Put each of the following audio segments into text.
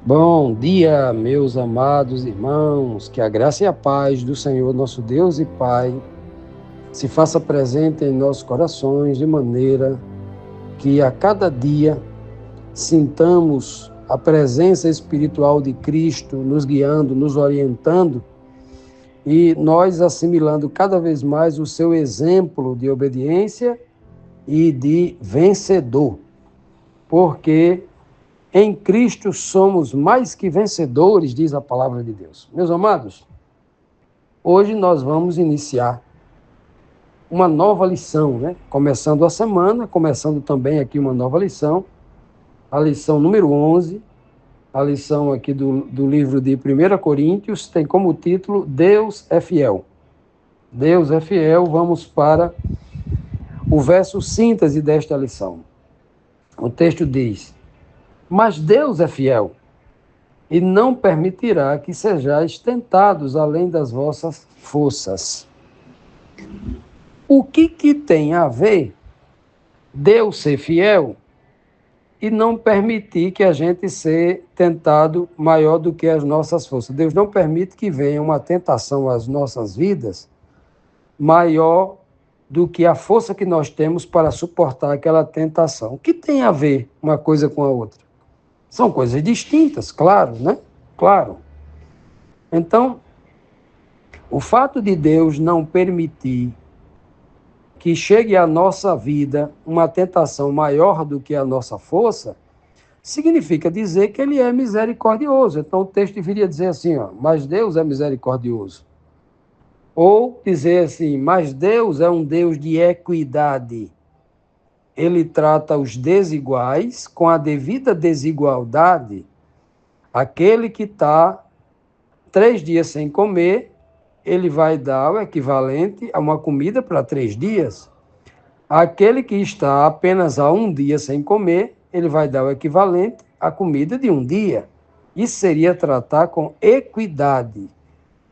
Bom dia, meus amados irmãos, que a graça e a paz do Senhor, nosso Deus e Pai, se faça presente em nossos corações de maneira que a cada dia sintamos a presença espiritual de Cristo nos guiando, nos orientando e nós assimilando cada vez mais o seu exemplo de obediência e de vencedor, porque em Cristo somos mais que vencedores, diz a palavra de Deus. Meus amados, hoje nós vamos iniciar uma nova lição, né? Começando a semana, começando também aqui uma nova lição, a lição número 11, a lição aqui do livro de 1 Coríntios, tem como título Deus é fiel. Deus é fiel, vamos para o verso síntese desta lição. O texto diz: mas Deus é fiel e não permitirá que sejais tentados além das vossas forças. O que tem a ver Deus ser fiel e não permitir que a gente seja tentado maior do que as nossas forças? Deus não permite que venha uma tentação às nossas vidas maior do que a força que nós temos para suportar aquela tentação. O que tem a ver uma coisa com a outra? São coisas distintas, claro, né? Claro. Então, o fato de Deus não permitir que chegue à nossa vida uma tentação maior do que a nossa força, significa dizer que Ele é misericordioso. Então, o texto deveria dizer assim, mas Deus é misericordioso. Ou dizer assim, mas Deus é um Deus de equidade. Ele trata os desiguais com a devida desigualdade. Aquele que está 3 dias sem comer, ele vai dar o equivalente a uma comida para 3 dias. Aquele que está apenas há 1 dia sem comer, ele vai dar o equivalente à comida de 1 dia. Isso seria tratar com equidade,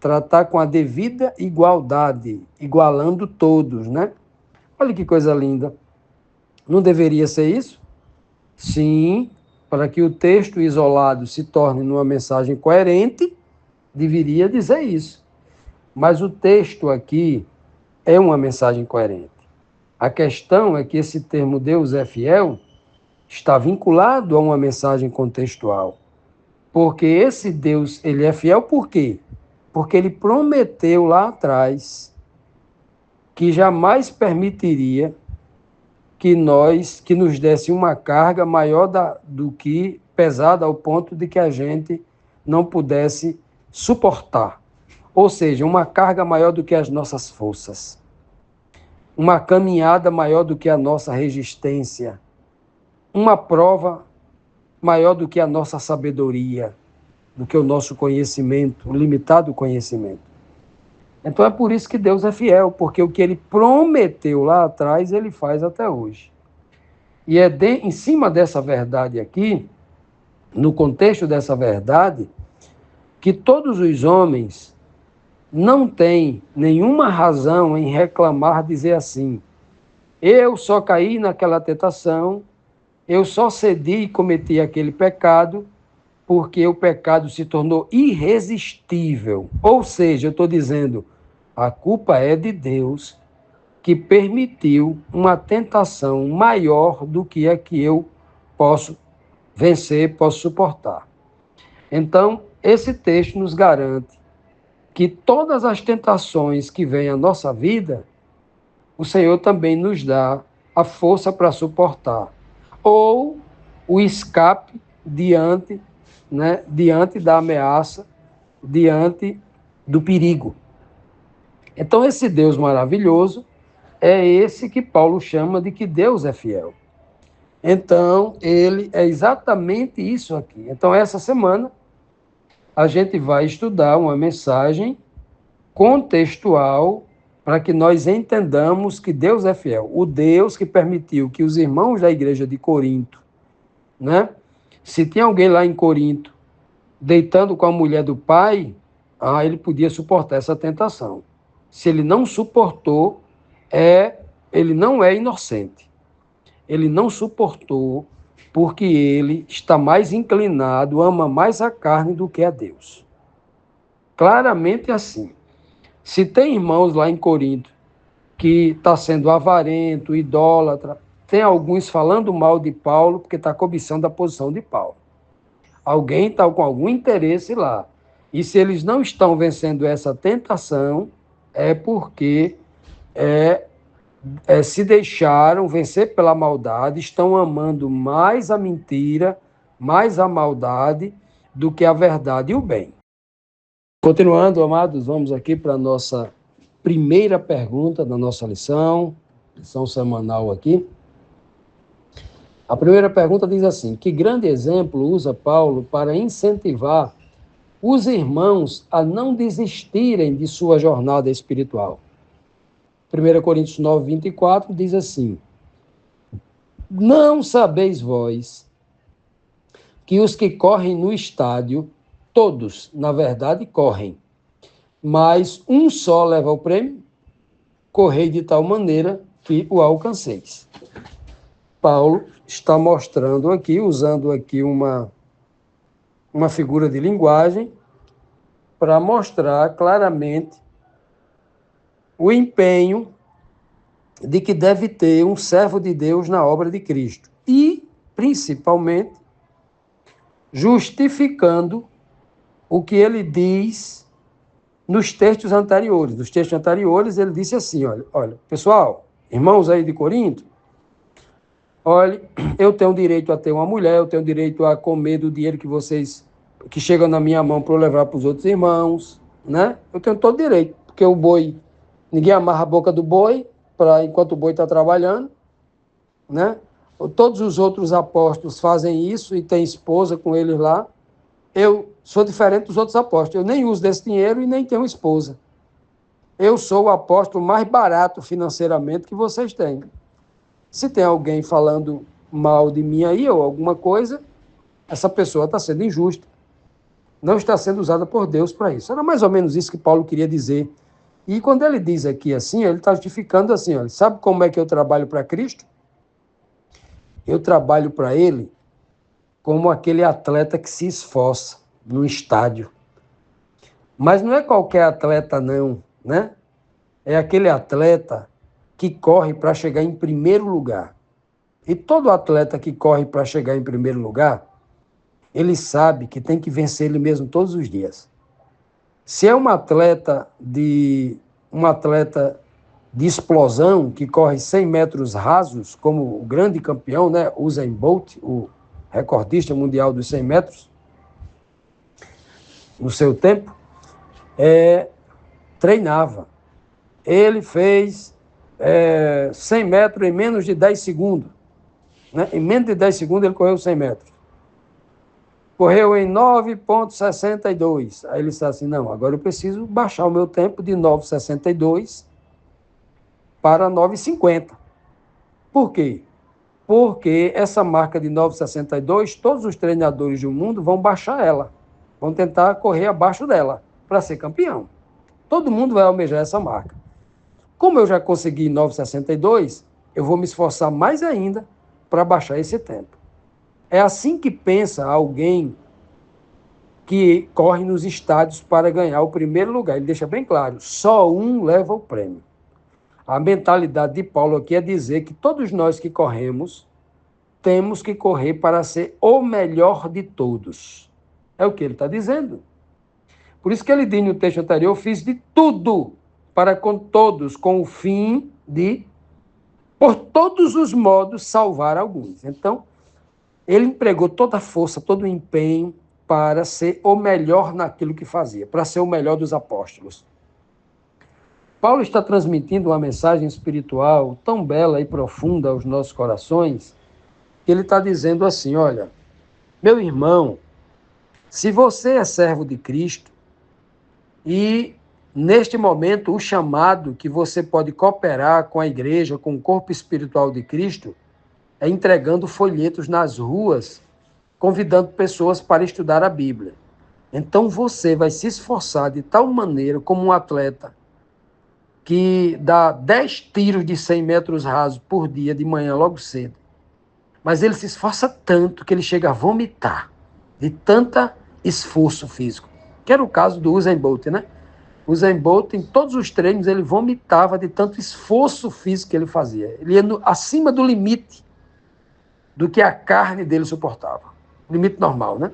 tratar com a devida igualdade, igualando todos, né? Olha que coisa linda. Não deveria ser isso? Sim, para que o texto isolado se torne uma mensagem coerente, deveria dizer isso. Mas o texto aqui é uma mensagem coerente. A questão é que esse termo Deus é fiel está vinculado a uma mensagem contextual. Porque esse Deus, ele é fiel por quê? Porque ele prometeu lá atrás que jamais permitiria que nos desse uma carga maior do que pesada ao ponto de que a gente não pudesse suportar. Ou seja, uma carga maior do que as nossas forças. Uma caminhada maior do que a nossa resistência. Uma prova maior do que a nossa sabedoria, do que o nosso conhecimento, o limitado conhecimento. Então é por isso que Deus é fiel, porque o que Ele prometeu lá atrás, Ele faz até hoje. E é em cima dessa verdade aqui, no contexto dessa verdade, que todos os homens não têm nenhuma razão em reclamar, dizer assim, eu só caí naquela tentação, eu só cedi e cometi aquele pecado, porque o pecado se tornou irresistível. Ou seja, eu estou dizendo, a culpa é de Deus, que permitiu uma tentação maior do que a que eu posso vencer, posso suportar. Então, esse texto nos garante que todas as tentações que vêm à nossa vida, o Senhor também nos dá a força para suportar. Ou o escape diante da ameaça, diante do perigo. Então, esse Deus maravilhoso é esse que Paulo chama de que Deus é fiel. Então, ele é exatamente isso aqui. Então, essa semana, a gente vai estudar uma mensagem contextual para que nós entendamos que Deus é fiel. O Deus que permitiu que os irmãos da igreja de Corinto, né? Se tinha alguém lá em Corinto deitando com a mulher do pai, ele podia suportar essa tentação. Se ele não suportou, ele não é inocente. Ele não suportou porque ele está mais inclinado, ama mais a carne do que a Deus. Claramente assim. Se tem irmãos lá em Corinto que está sendo avarento, idólatra, tem alguns falando mal de Paulo porque está cobiçando a posição de Paulo. Alguém está com algum interesse lá. E se eles não estão vencendo essa tentação, é porque se deixaram vencer pela maldade, estão amando mais a mentira, mais a maldade do que a verdade e o bem. Continuando, amados, vamos aqui para a nossa primeira pergunta da nossa lição semanal aqui. A primeira pergunta diz assim: que grande exemplo usa Paulo para incentivar os irmãos a não desistirem de sua jornada espiritual? 1 Coríntios 9, 24 diz assim: não sabeis vós que os que correm no estádio, todos, na verdade, correm, mas um só leva o prêmio? Correi de tal maneira que o alcanceis. Paulo está mostrando aqui, usando aqui uma figura de linguagem para mostrar claramente o empenho de que deve ter um servo de Deus na obra de Cristo. E, principalmente, justificando o que ele diz nos textos anteriores. Nos textos anteriores, ele disse assim, olha, pessoal, irmãos aí de Corinto, olha, eu tenho direito a ter uma mulher, eu tenho direito a comer do dinheiro que chega na minha mão para eu levar para os outros irmãos, né? Eu tenho todo direito, porque o boi, ninguém amarra a boca do boi enquanto o boi está trabalhando, né? Todos os outros apóstolos fazem isso e têm esposa com eles lá. Eu sou diferente dos outros apóstolos, eu nem uso desse dinheiro e nem tenho esposa. Eu sou o apóstolo mais barato financeiramente que vocês têm. Se tem alguém falando mal de mim aí ou alguma coisa, essa pessoa está sendo injusta. Não está sendo usada por Deus para isso. Era mais ou menos isso que Paulo queria dizer. E quando ele diz aqui assim, ele está justificando assim, olha, sabe como é que eu trabalho para Cristo? Eu trabalho para ele como aquele atleta que se esforça no estádio. Mas não é qualquer atleta não, né? É aquele atleta que corre para chegar em primeiro lugar. E todo atleta que corre para chegar em primeiro lugar, ele sabe que tem que vencer ele mesmo todos os dias. Se é um atleta de explosão, que corre 100 metros rasos, como o grande campeão, né, Usain Bolt, o recordista mundial dos 100 metros, no seu tempo, treinava. Ele fez 100 metros em menos de 10 segundos. Né? Em menos de 10 segundos ele correu 100 metros. Correu em 9,62. Aí ele disse assim, não, agora eu preciso baixar o meu tempo de 9,62 para 9,50. Por quê? Porque essa marca de 9,62, todos os treinadores do mundo vão baixar ela. Vão tentar correr abaixo dela para ser campeão. Todo mundo vai almejar essa marca. Como eu já consegui 9,62, eu vou me esforçar mais ainda para baixar esse tempo. É assim que pensa alguém que corre nos estádios para ganhar o primeiro lugar. Ele deixa bem claro, só um leva o prêmio. A mentalidade de Paulo aqui é dizer que todos nós que corremos, temos que correr para ser o melhor de todos. É o que ele está dizendo. Por isso que ele diz no texto anterior, eu fiz de tudo para com todos, com o fim de, por todos os modos, salvar alguns. Então, ele empregou toda a força, todo o empenho para ser o melhor naquilo que fazia, para ser o melhor dos apóstolos. Paulo está transmitindo uma mensagem espiritual tão bela e profunda aos nossos corações, que ele está dizendo assim, olha, meu irmão, se você é servo de Cristo e, neste momento, o chamado que você pode cooperar com a igreja, com o corpo espiritual de Cristo, é entregando folhetos nas ruas, convidando pessoas para estudar a Bíblia. Então você vai se esforçar de tal maneira, como um atleta que dá 10 tiros de 100 metros rasos por dia, de manhã, logo cedo. mas ele se esforça tanto que ele chega a vomitar de tanto esforço físico. Que era o caso do Usain Bolt, né? O Usain Bolt, em todos os treinos, ele vomitava de tanto esforço físico que ele fazia. Ele ia acima do limite do que a carne dele suportava. Limite normal, né?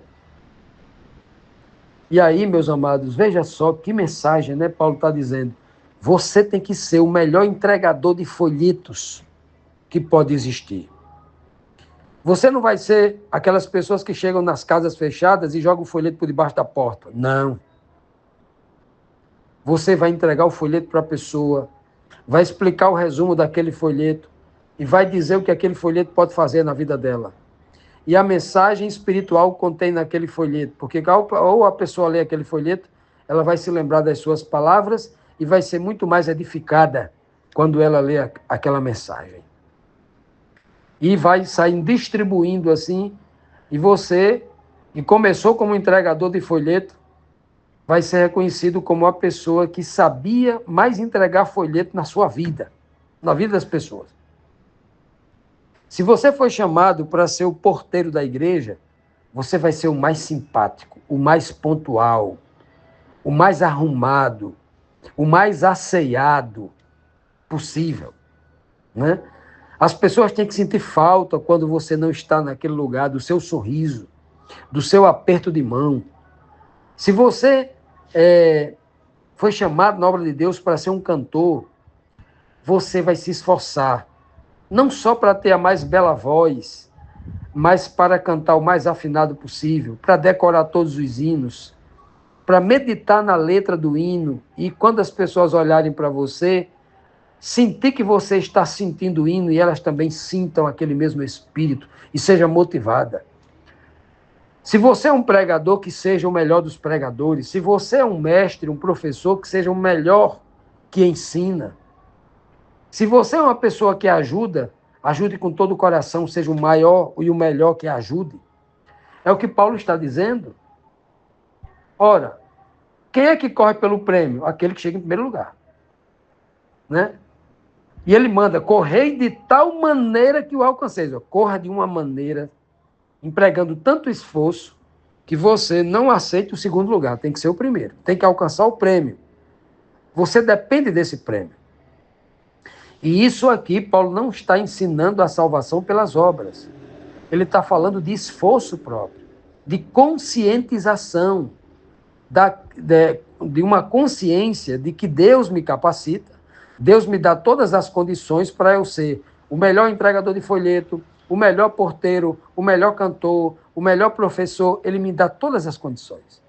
E aí, meus amados, veja só que mensagem, né? Paulo está dizendo. Você tem que ser o melhor entregador de folhetos que pode existir. Você não vai ser aquelas pessoas que chegam nas casas fechadas e jogam o folheto por debaixo da porta. Não. Você vai entregar o folheto para a pessoa, vai explicar o resumo daquele folheto e vai dizer o que aquele folheto pode fazer na vida dela. E a mensagem espiritual contém naquele folheto, porque ou a pessoa lê aquele folheto, ela vai se lembrar das suas palavras e vai ser muito mais edificada quando ela lê aquela mensagem. E vai sair distribuindo assim, e você, que começou como entregador de folheto, vai ser reconhecido como a pessoa que sabia mais entregar folheto na sua vida, na vida das pessoas. Se você foi chamado para ser o porteiro da igreja, você vai ser o mais simpático, o mais pontual, o mais arrumado, o mais asseado possível, né? As pessoas têm que sentir falta quando você não está naquele lugar, do seu sorriso, do seu aperto de mão. Se você foi chamado na obra de Deus para ser um cantor, você vai se esforçar, não só para ter a mais bela voz, mas para cantar o mais afinado possível, para decorar todos os hinos, para meditar na letra do hino e quando as pessoas olharem para você, sentir que você está sentindo o hino e elas também sintam aquele mesmo espírito e seja motivada. Se você é um pregador, que seja o melhor dos pregadores. Se você é um mestre, um professor, que seja o melhor que ensina. Se você é uma pessoa que ajuda, ajude com todo o coração, seja o maior e o melhor que ajude. É o que Paulo está dizendo. Ora, quem é que corre pelo prêmio? Aquele que chega em primeiro lugar. Né? E ele manda, correi de tal maneira que o alcanceis. Corra de uma maneira, empregando tanto esforço, que você não aceite o segundo lugar. Tem que ser o primeiro. Tem que alcançar o prêmio. Você depende desse prêmio. E isso aqui, Paulo não está ensinando a salvação pelas obras. Ele está falando de esforço próprio, de conscientização, de uma consciência de que Deus me capacita, Deus me dá todas as condições para eu ser o melhor entregador de folheto, o melhor porteiro, o melhor cantor, o melhor professor. Ele me dá todas as condições.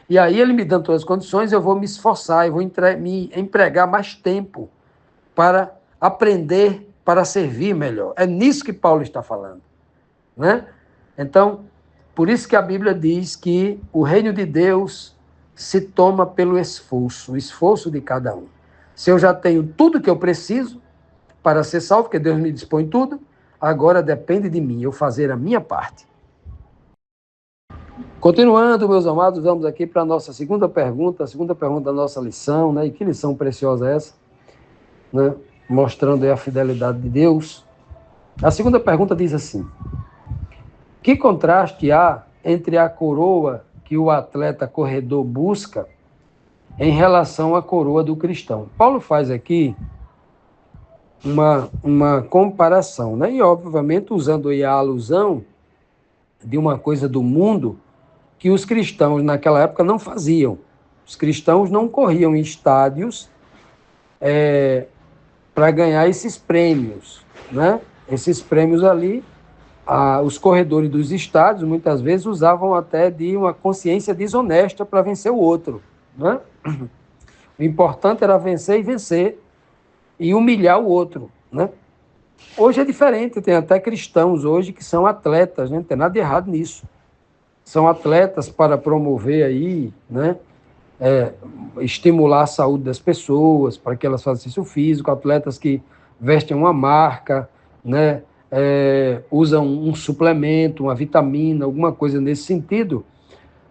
E aí, ele me dando todas as condições, eu vou me esforçar, eu vou me empregar mais tempo para aprender, para servir melhor. É nisso que Paulo está falando. Né? Então, por isso que a Bíblia diz que o reino de Deus se toma pelo esforço, o esforço de cada um. Se eu já tenho tudo que eu preciso para ser salvo, porque Deus me dispõe tudo, agora depende de mim, eu fazer a minha parte. Continuando, meus amados, vamos aqui para a nossa segunda pergunta, a segunda pergunta da nossa lição, né? E que lição preciosa é essa, né? Mostrando aí a fidelidade de Deus. A segunda pergunta diz assim: que contraste há entre a coroa que o atleta corredor busca em relação à coroa do cristão? Paulo faz aqui uma comparação, né? E obviamente usando aí a alusão de uma coisa do mundo que os cristãos naquela época não faziam. Os cristãos não corriam em estádios para ganhar esses prêmios, né? Esses prêmios ali, os corredores dos estádios muitas vezes usavam até de uma consciência desonesta para vencer o outro, né? O importante era vencer e vencer e humilhar o outro, né? Hoje é diferente, tem até cristãos hoje que são atletas, né? Não tem nada de errado nisso. São atletas para promover aí, né? Estimular a saúde das pessoas, para que elas façam exercício físico, atletas que vestem uma marca, né? Usam um suplemento, uma vitamina, alguma coisa nesse sentido,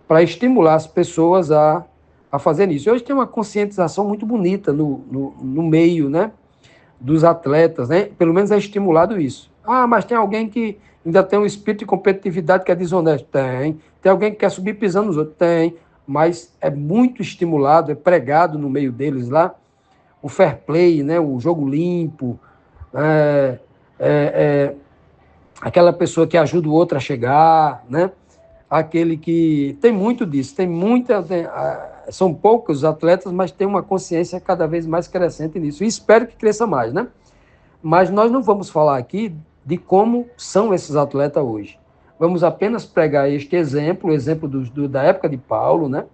para estimular as pessoas a fazer isso. Hoje tem uma conscientização muito bonita no meio, né, dos atletas, né? Pelo menos é estimulado isso. Ah, mas tem alguém que ainda tem um espírito de competitividade que é desonesto? Tem. Tem alguém que quer subir pisando nos outros? Tem. Mas é muito estimulado, é pregado no meio deles lá o fair play, né? O jogo limpo, é, é, aquela pessoa que ajuda o outro a chegar, né? Aquele que tem muito disso, são poucos atletas, mas tem uma consciência cada vez mais crescente nisso. E espero que cresça mais, né? Mas nós não vamos falar aqui de como são esses atletas hoje. Vamos apenas pegar este exemplo, o exemplo da época de Paulo, né?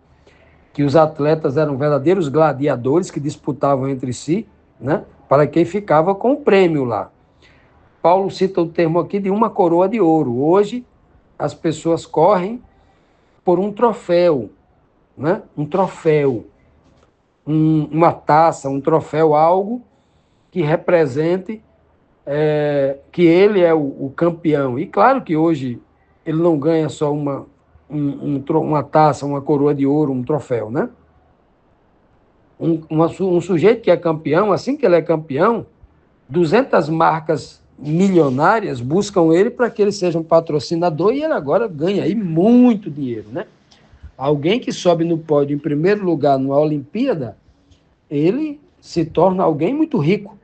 Que os atletas eram verdadeiros gladiadores que disputavam entre si, né? Para quem ficava com o prêmio lá. Paulo cita o termo aqui de uma coroa de ouro. Hoje, as pessoas correm por um troféu, né? Um troféu, uma taça, um troféu, algo que represente que ele é o campeão. E claro que hoje ele não ganha só uma taça, uma coroa de ouro, um troféu, né? Um sujeito que é campeão, assim que ele é campeão, 200 marcas milionárias buscam ele para que ele seja um patrocinador e ele agora ganha aí muito dinheiro, né? Alguém que sobe no pódio em primeiro lugar numa Olimpíada, ele se torna alguém muito rico,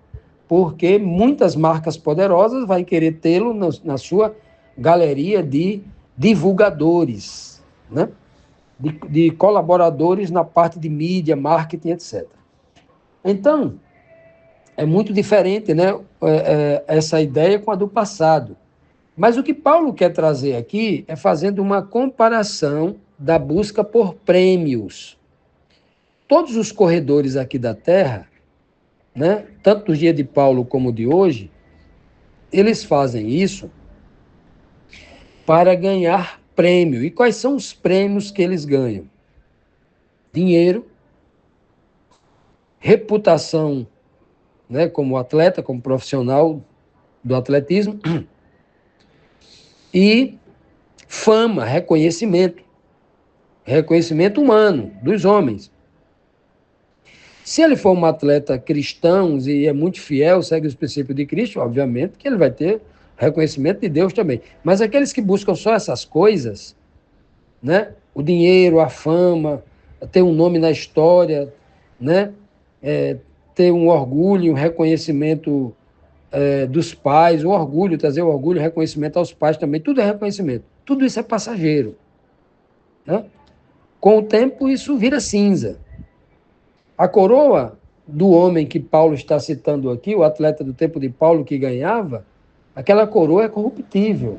porque muitas marcas poderosas vão querer tê-lo na sua galeria de divulgadores, né? De colaboradores na parte de mídia, marketing, etc. Então, é muito diferente, né, essa ideia com a do passado. Mas o que Paulo quer trazer aqui é fazendo uma comparação da busca por prêmios. Todos os corredores aqui da Terra, né, tanto do dia de Paulo como de hoje, eles fazem isso para ganhar prêmio. E quais são os prêmios que eles ganham? Dinheiro, reputação, né, como atleta, como profissional do atletismo, e fama, reconhecimento humano dos homens. Se ele for um atleta cristão e é muito fiel, segue os princípios de Cristo, obviamente que ele vai ter reconhecimento de Deus também. Mas aqueles que buscam só essas coisas, né? O dinheiro, a fama, ter um nome na história, né? Ter um orgulho, um reconhecimento dos pais, o orgulho, trazer o orgulho, reconhecimento aos pais também, tudo é reconhecimento. Tudo isso é passageiro, né? Com o tempo, isso vira cinza. A coroa do homem que Paulo está citando aqui, o atleta do tempo de Paulo que ganhava, aquela coroa é corruptível.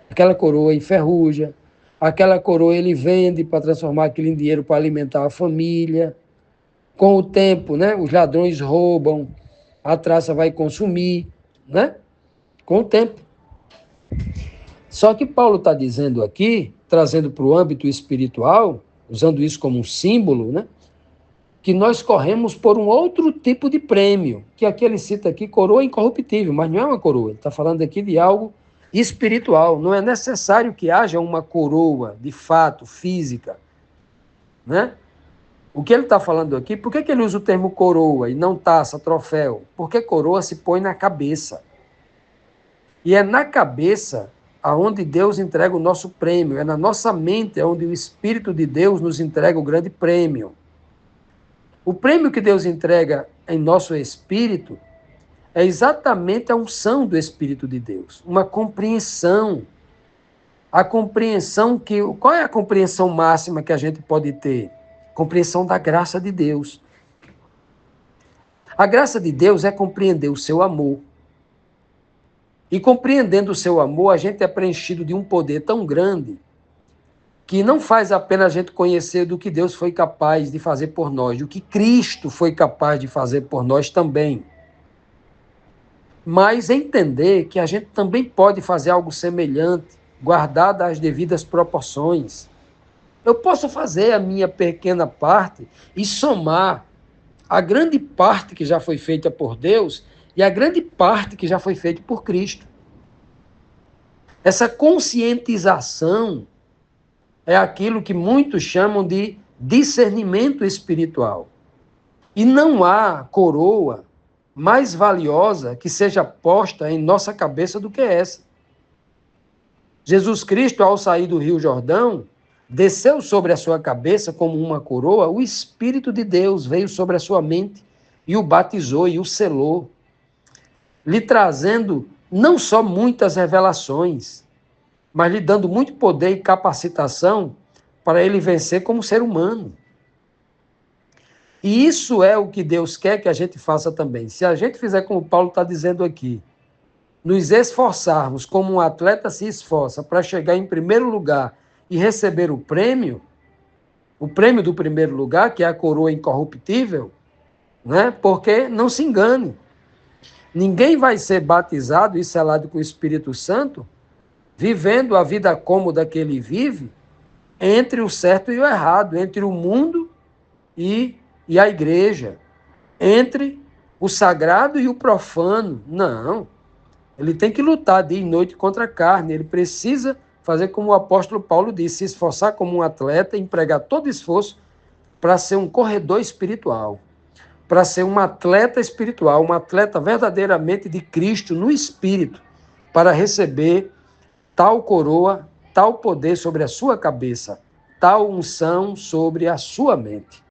Aquela coroa enferruja, aquela coroa ele vende para transformar aquilo em dinheiro para alimentar a família. Com o tempo, né, os ladrões roubam, a traça vai consumir, né? Com o tempo. Só que Paulo está dizendo aqui, trazendo para o âmbito espiritual, usando isso como um símbolo, né? Que nós corremos por um outro tipo de prêmio, que aqui ele cita aqui, coroa incorruptível, mas não é uma coroa, ele está falando aqui de algo espiritual. Não é necessário que haja uma coroa, de fato, física, né? O que ele está falando aqui, por que ele usa o termo coroa e não taça, troféu? Porque coroa se põe na cabeça. E é na cabeça aonde Deus entrega o nosso prêmio, é na nossa mente onde o Espírito de Deus nos entrega o grande prêmio. O prêmio que Deus entrega em nosso espírito é exatamente a unção do Espírito de Deus, uma compreensão. A compreensão que... Qual é a compreensão máxima que a gente pode ter? Compreensão da graça de Deus. A graça de Deus é compreender o seu amor. E compreendendo o seu amor, a gente é preenchido de um poder tão grande que não faz apenas a gente conhecer do que Deus foi capaz de fazer por nós, do que Cristo foi capaz de fazer por nós também. Mas entender que a gente também pode fazer algo semelhante, guardado as devidas proporções. Eu posso fazer a minha pequena parte e somar a grande parte que já foi feita por Deus e a grande parte que já foi feita por Cristo. Essa conscientização é aquilo que muitos chamam de discernimento espiritual. E não há coroa mais valiosa que seja posta em nossa cabeça do que essa. Jesus Cristo, ao sair do Rio Jordão, desceu sobre a sua cabeça como uma coroa, o Espírito de Deus veio sobre a sua mente e o batizou e o selou, lhe trazendo não só muitas revelações, mas lhe dando muito poder e capacitação para ele vencer como ser humano. E isso é o que Deus quer que a gente faça também. Se a gente fizer como Paulo está dizendo aqui, nos esforçarmos como um atleta se esforça para chegar em primeiro lugar e receber o prêmio do primeiro lugar, que é a coroa incorruptível, né? Porque, não se engane, ninguém vai ser batizado e selado com o Espírito Santo vivendo a vida cômoda que ele vive entre o certo e o errado, entre o mundo e a igreja, entre o sagrado e o profano. Não. Ele tem que lutar dia e noite contra a carne. Ele precisa fazer como o apóstolo Paulo disse, se esforçar como um atleta, empregar todo esforço para ser um corredor espiritual, para ser um atleta espiritual, um atleta verdadeiramente de Cristo no espírito, para receber tal coroa, tal poder sobre a sua cabeça, tal unção sobre a sua mente.